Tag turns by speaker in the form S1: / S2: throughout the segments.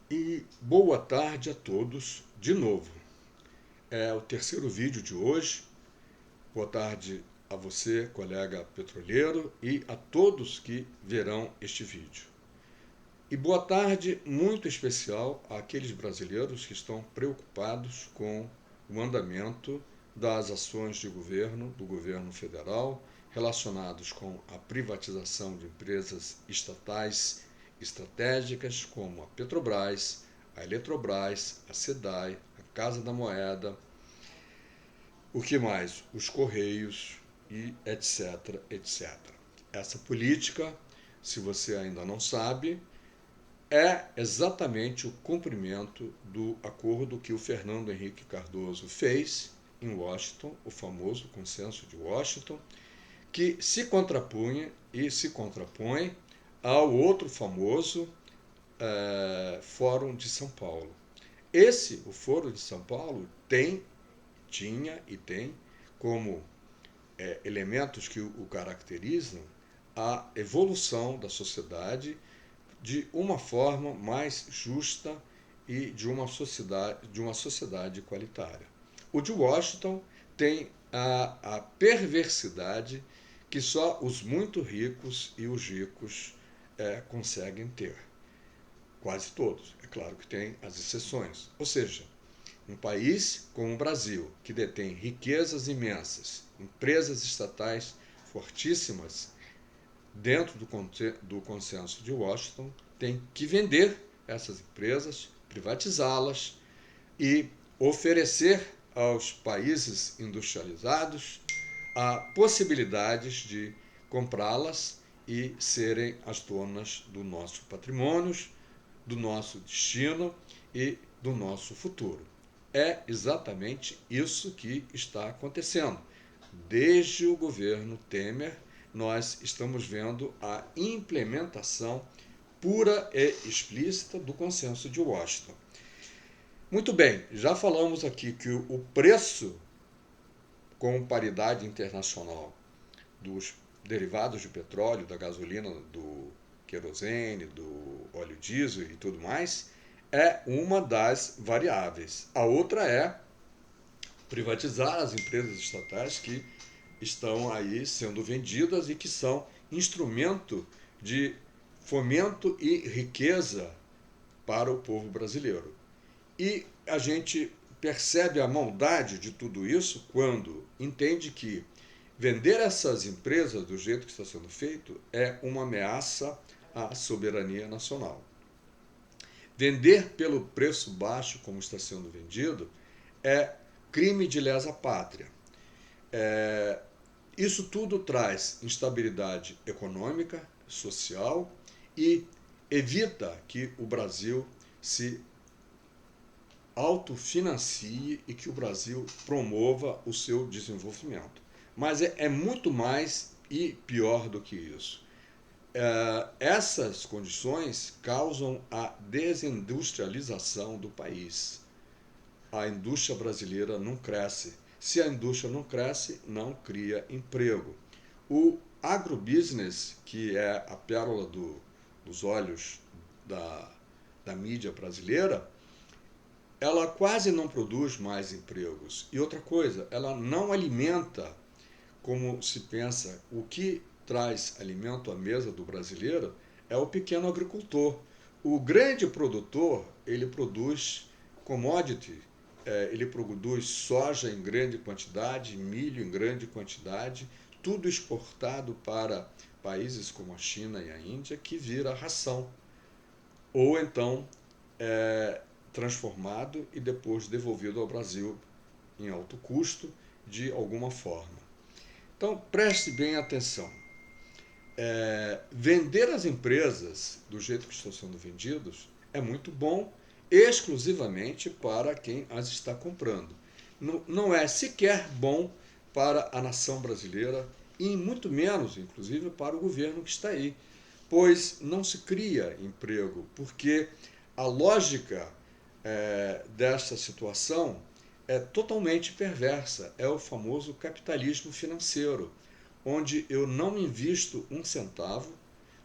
S1: E boa tarde a todos de novo. É o terceiro vídeo de hoje. Boa tarde a você, colega petroleiro, e a todos que verão este vídeo. E boa tarde muito especial àqueles brasileiros que estão preocupados com o andamento das ações de governo, do governo federal, relacionados com a privatização de empresas estatais estratégicas como a Petrobras, a Eletrobras, a SEDAI, a Casa da Moeda, o que mais? Os Correios e etc, etc. Essa política, se você ainda não sabe, é exatamente o cumprimento do acordo que o Fernando Henrique Cardoso fez em Washington, o famoso Consenso de Washington, que se contrapunha e se contrapõe ao outro famoso Fórum de São Paulo. O Fórum de São Paulo tinha e tem como elementos que o caracterizam a evolução da sociedade de uma forma mais justa e de uma sociedade igualitária. O de Washington tem a perversidade que só os muito ricos e os ricos conseguem ter. Quase todos. É claro que tem as exceções. Ou seja, um país como o Brasil, que detém riquezas imensas, empresas estatais fortíssimas, dentro do consenso de Washington, tem que vender essas empresas, privatizá-las e oferecer aos países industrializados a possibilidades de comprá-las e serem as donas do nosso patrimônio, do nosso destino e do nosso futuro. É exatamente isso que está acontecendo. Desde o governo Temer, nós estamos vendo a implementação pura e explícita do Consenso de Washington. Muito bem, já falamos aqui que o preço com paridade internacional dos derivados de petróleo, da gasolina, do querosene, do óleo diesel e tudo mais, é uma das variáveis. A outra é privatizar as empresas estatais que estão aí sendo vendidas e que são instrumento de fomento e riqueza para o povo brasileiro. E a gente percebe a maldade de tudo isso quando entende que vender essas empresas do jeito que está sendo feito é uma ameaça à soberania nacional. Vender pelo preço baixo, como está sendo vendido, é crime de lesa pátria. Isso tudo traz instabilidade econômica, social e evita que o Brasil se autofinancie e que o Brasil promova o seu desenvolvimento. Mas é muito mais e pior do que isso. Essas condições causam a desindustrialização do país. A indústria brasileira não cresce. Se a indústria não cresce, não cria emprego. O agrobusiness, que é a pérola dos olhos da mídia brasileira, ela quase não produz mais empregos. E outra coisa, ela não alimenta, como se pensa, o que traz alimento à mesa do brasileiro é o pequeno agricultor. O grande produtor, ele produz commodity, ele produz soja em grande quantidade, milho em grande quantidade, tudo exportado para países como a China e a Índia, que vira ração. Ou então transformado e depois devolvido ao Brasil em alto custo de alguma forma. Então preste bem atenção. Vender as empresas do jeito que estão sendo vendidos é muito bom, exclusivamente para quem as está comprando. Não é sequer bom para a nação brasileira e muito menos, inclusive, para o governo que está aí, pois não se cria emprego, porque a lógica desta situação é totalmente perversa. É o famoso capitalismo financeiro, onde eu não invisto um centavo,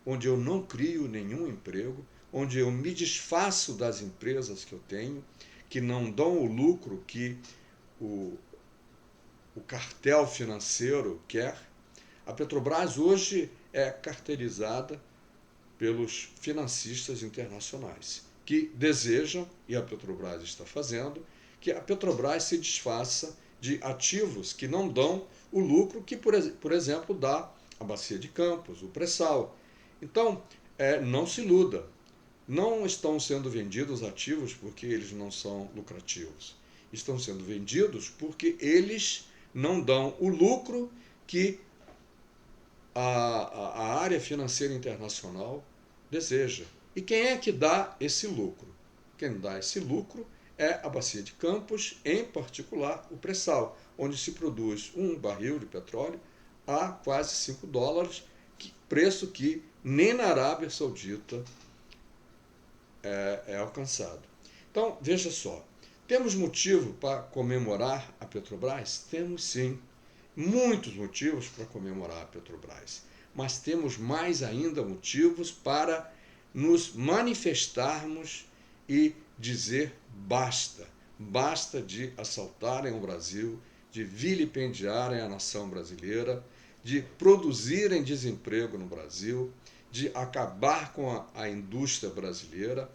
S1: onde eu não crio nenhum emprego, onde eu me desfaço das empresas que eu tenho, que não dão o lucro que o cartel financeiro quer. A Petrobras hoje é cartelizada pelos financistas internacionais, que desejam, e a Petrobras está fazendo, que a Petrobras se desfaça de ativos que não dão o lucro que, por exemplo, dá a Bacia de Campos, o pré-sal. Então, não se iluda. Não estão sendo vendidos ativos porque eles não são lucrativos. Estão sendo vendidos porque eles não dão o lucro que a área financeira internacional deseja. E quem é que dá esse lucro? Quem dá esse lucro é a Bacia de Campos, em particular o pré-sal, onde se produz um barril de petróleo a quase $5, preço que nem na Arábia Saudita é alcançado. Então, veja só, temos motivo para comemorar a Petrobras? Temos sim, muitos motivos para comemorar a Petrobras, mas temos mais ainda motivos para nos manifestarmos e dizer basta. Basta de assaltarem o Brasil, de vilipendiarem a nação brasileira, de produzirem desemprego no Brasil, de acabar com a indústria brasileira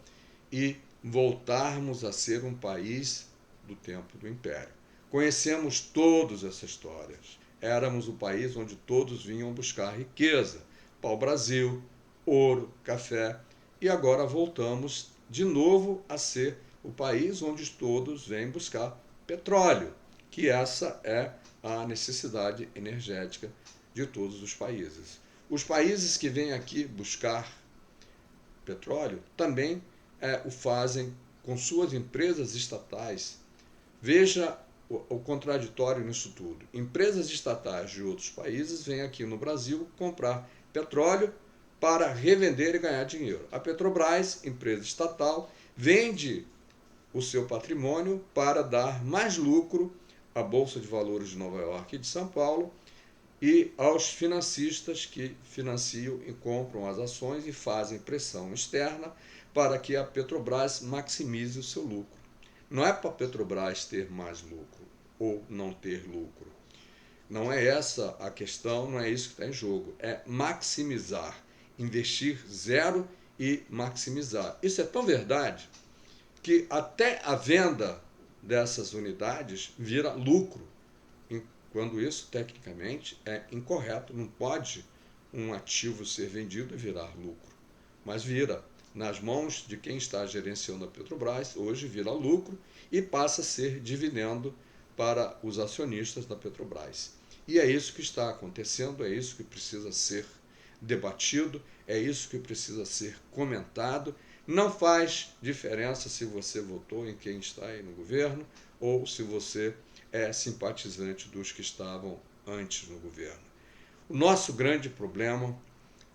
S1: e voltarmos a ser um país do tempo do Império. Conhecemos todas essas histórias. Éramos o país onde todos vinham buscar riqueza, pau-brasil, ouro, café, e agora voltamos de novo a ser o país onde todos vêm buscar petróleo, que essa é a necessidade energética de todos os países. Os países que vêm aqui buscar petróleo também o fazem com suas empresas estatais. Veja o contraditório nisso tudo. Empresas estatais de outros países vêm aqui no Brasil comprar petróleo para revender e ganhar dinheiro. A Petrobras, empresa estatal, vende o seu patrimônio para dar mais lucro à Bolsa de Valores de Nova York e de São Paulo e aos financistas que financiam e compram as ações e fazem pressão externa para que a Petrobras maximize o seu lucro. Não é para a Petrobras ter mais lucro ou não ter lucro. Não é essa a questão, não é isso que está em jogo. É maximizar, investir zero e maximizar. Isso é tão verdade que até a venda dessas unidades vira lucro, quando isso tecnicamente é incorreto. Não pode um ativo ser vendido e virar lucro, mas vira. Nas mãos de quem está gerenciando a Petrobras, hoje vira lucro e passa a ser dividendo para os acionistas da Petrobras. E é isso que está acontecendo, é isso que precisa ser debatido, é isso que precisa ser comentado. Não faz diferença se você votou em quem está aí no governo ou se você é simpatizante dos que estavam antes no governo. O nosso grande problema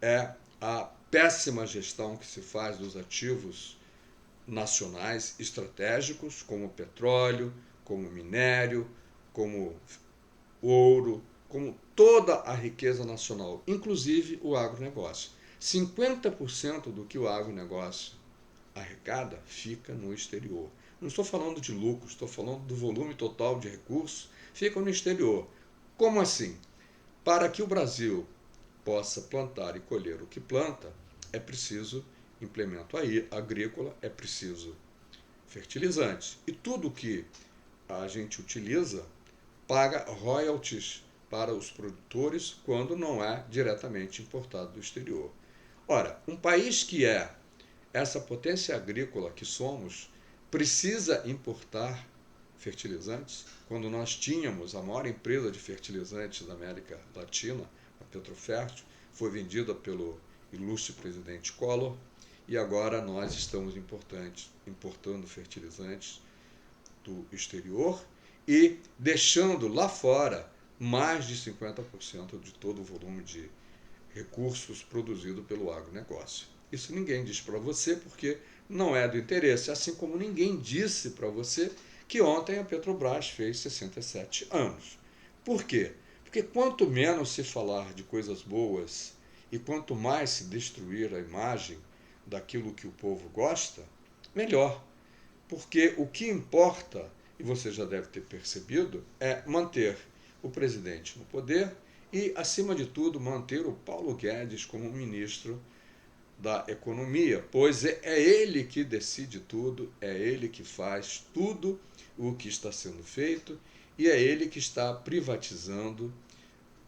S1: é a péssima gestão que se faz dos ativos nacionais estratégicos, como petróleo, como minério, como ouro, como toda a riqueza nacional, inclusive o agronegócio. 50% do que o agronegócio arrecada fica no exterior. Não estou falando de lucro, estou falando do volume total de recursos, fica no exterior. Como assim? Para que o Brasil possa plantar e colher o que planta, é preciso implemento agrícola, é preciso fertilizantes. E tudo que a gente utiliza paga royalties para os produtores quando não é diretamente importado do exterior. Ora, um país que é essa potência agrícola que somos, precisa importar fertilizantes, quando nós tínhamos a maior empresa de fertilizantes da América Latina, a Petrofert, foi vendida pelo ilustre presidente Collor, e agora nós estamos importando fertilizantes do exterior e deixando lá fora mais de 50% de todo o volume de recursos produzido pelo agronegócio. Isso ninguém diz para você porque não é do interesse, assim como ninguém disse para você que ontem a Petrobras fez 67 anos. Por quê? Porque quanto menos se falar de coisas boas e quanto mais se destruir a imagem daquilo que o povo gosta, melhor. Porque o que importa, e você já deve ter percebido, é manter o presidente no poder e, acima de tudo, manter o Paulo Guedes como ministro da Economia, pois é ele que decide tudo, é ele que faz tudo o que está sendo feito e é ele que está privatizando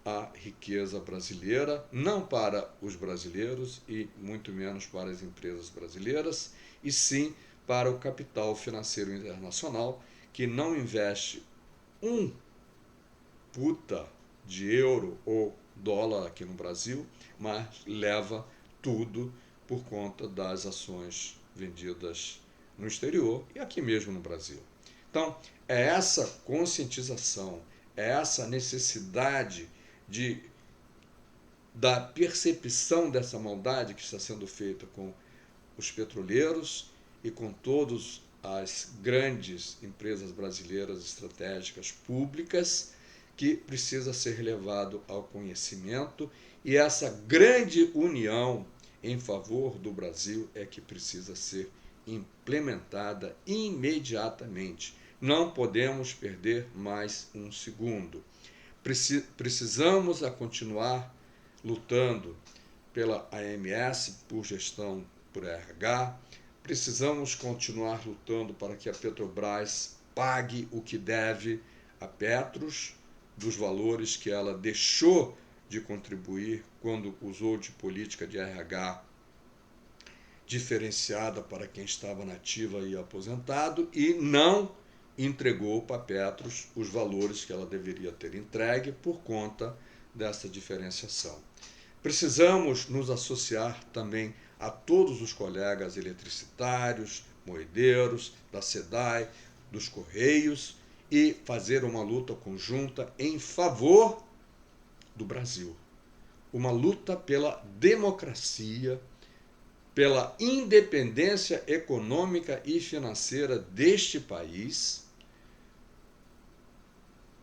S1: a riqueza brasileira, não para os brasileiros e muito menos para as empresas brasileiras, e sim para o capital financeiro internacional, que não investe um puta de euro ou dólar aqui no Brasil, mas leva tudo por conta das ações vendidas no exterior e aqui mesmo no Brasil. Então, é essa conscientização, é essa necessidade da percepção dessa maldade que está sendo feita com os petroleiros e com todas as grandes empresas brasileiras estratégicas públicas que precisa ser levado ao conhecimento, e essa grande união em favor do Brasil é que precisa ser implementada imediatamente. Não podemos perder mais um segundo. Precisamos continuar lutando pela AMS, por gestão por RH. Precisamos continuar lutando para que a Petrobras pague o que deve a Petros, dos valores que ela deixou de contribuir quando usou de política de RH diferenciada para quem estava na ativa e aposentado, e não entregou para a Petros os valores que ela deveria ter entregue por conta dessa diferenciação. Precisamos nos associar também a todos os colegas eletricitários, moedeiros, da SEDAI, dos Correios, e fazer uma luta conjunta em favor do Brasil. Uma luta pela democracia, pela independência econômica e financeira deste país,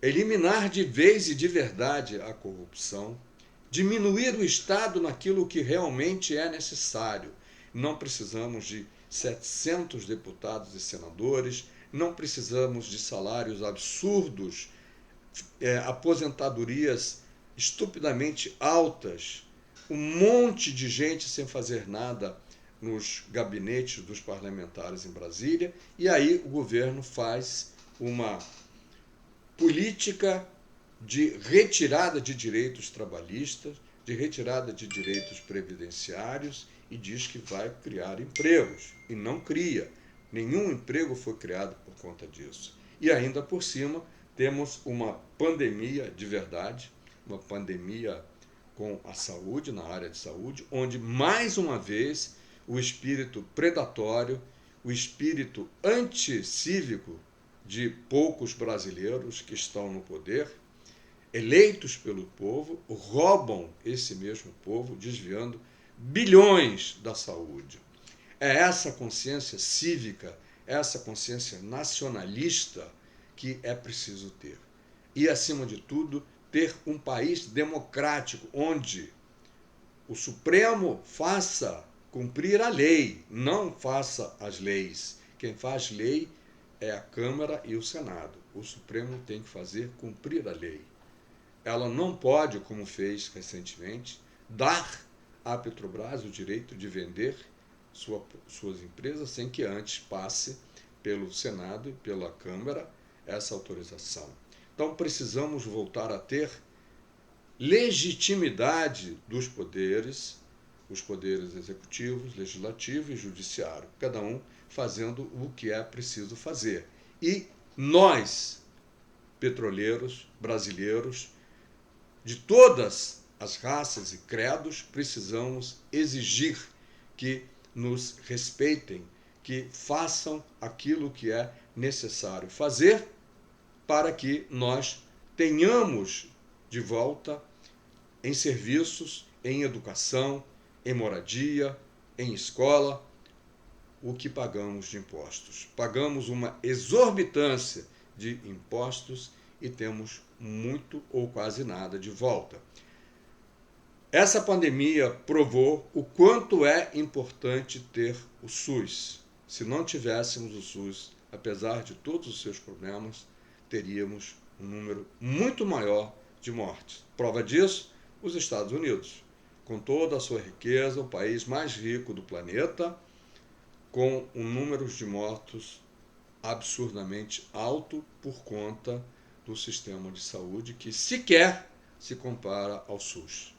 S1: eliminar de vez e de verdade a corrupção, diminuir o Estado naquilo que realmente é necessário. Não precisamos de 700 deputados e senadores, não precisamos de salários absurdos, aposentadorias estupidamente altas, um monte de gente sem fazer nada nos gabinetes dos parlamentares em Brasília, e aí o governo faz uma política de retirada de direitos trabalhistas, de retirada de direitos previdenciários, e diz que vai criar empregos, e não cria. Nenhum emprego foi criado por conta disso. E ainda por cima temos uma pandemia de verdade, uma pandemia com a saúde, na área de saúde, onde mais uma vez o espírito predatório, o espírito anticívico de poucos brasileiros que estão no poder, eleitos pelo povo, roubam esse mesmo povo, desviando bilhões da saúde. É essa consciência cívica, essa consciência nacionalista que é preciso ter. E, acima de tudo, ter um país democrático, onde o Supremo faça cumprir a lei, não faça as leis. Quem faz lei é a Câmara e o Senado. O Supremo tem que fazer cumprir a lei. Ela não pode, como fez recentemente, dar à Petrobras o direito de vender suas empresas sem que antes passe pelo Senado e pela Câmara essa autorização. Então precisamos voltar a ter legitimidade dos poderes, os poderes executivos, legislativo e judiciário, cada um fazendo o que é preciso fazer. E nós, petroleiros, brasileiros, de todas as raças e credos, precisamos exigir que nos respeitem, que façam aquilo que é necessário fazer para que nós tenhamos de volta em serviços, em educação, em moradia, em escola, o que pagamos de impostos. Pagamos uma exorbitância de impostos e temos muito ou quase nada de volta. Essa pandemia provou o quanto é importante ter o SUS. Se não tivéssemos o SUS, apesar de todos os seus problemas, teríamos um número muito maior de mortes. Prova disso, os Estados Unidos, com toda a sua riqueza, o país mais rico do planeta, com um número de mortos absurdamente alto por conta do sistema de saúde que sequer se compara ao SUS.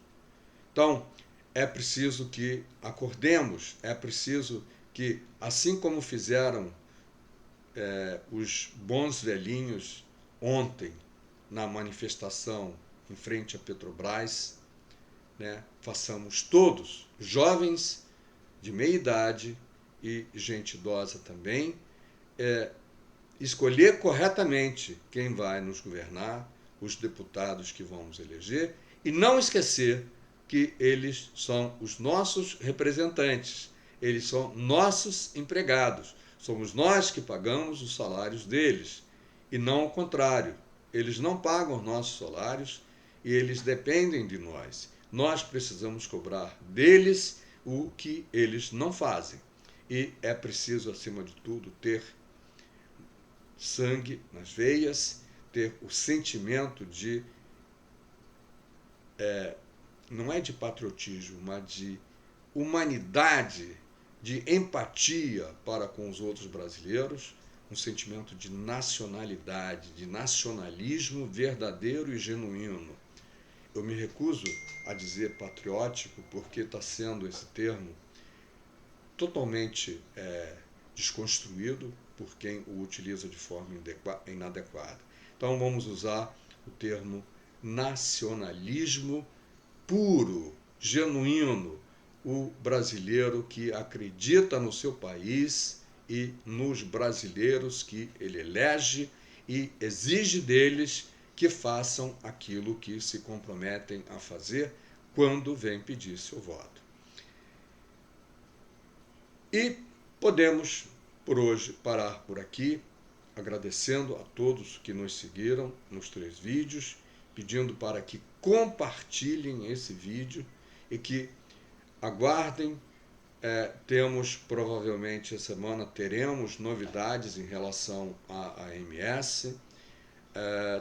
S1: Então, é preciso que acordemos, é preciso que, assim como fizeram os bons velhinhos ontem na manifestação em frente à Petrobras, né, façamos todos, jovens de meia idade e gente idosa também, escolher corretamente quem vai nos governar, os deputados que vamos eleger, e não esquecer que eles são os nossos representantes, eles são nossos empregados, somos nós que pagamos os salários deles, e não o contrário. Eles não pagam os nossos salários e eles dependem de nós. Nós precisamos cobrar deles o que eles não fazem. E é preciso, acima de tudo, ter sangue nas veias, ter o sentimento de, não é de patriotismo, mas de humanidade, de empatia para com os outros brasileiros, um sentimento de nacionalidade, de nacionalismo verdadeiro e genuíno. Eu me recuso a dizer patriótico porque está sendo esse termo totalmente desconstruído por quem o utiliza de forma inadequada. Então vamos usar o termo nacionalismo puro, genuíno, o brasileiro que acredita no seu país e nos brasileiros que ele elege e exige deles que façam aquilo que se comprometem a fazer quando vem pedir seu voto. E podemos, por hoje, parar por aqui, agradecendo a todos que nos seguiram nos 3 vídeos, pedindo para que compartilhem esse vídeo e que aguardem. Temos, provavelmente, essa semana, teremos novidades em relação à AMS,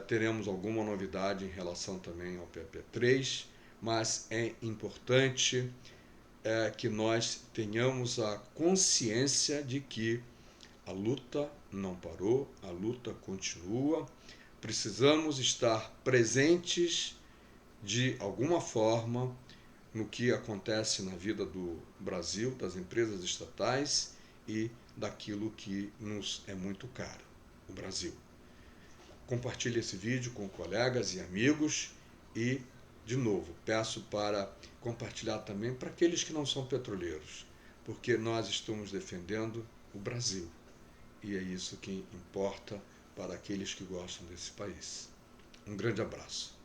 S1: teremos alguma novidade em relação também ao PP3, mas é importante que nós tenhamos a consciência de que a luta não parou, a luta continua. Precisamos estar presentes de alguma forma no que acontece na vida do Brasil, das empresas estatais e daquilo que nos é muito caro, o Brasil. Compartilhe esse vídeo com colegas e amigos e, de novo, peço para compartilhar também para aqueles que não são petroleiros, porque nós estamos defendendo o Brasil e é isso que importa para aqueles que gostam desse país. Um grande abraço.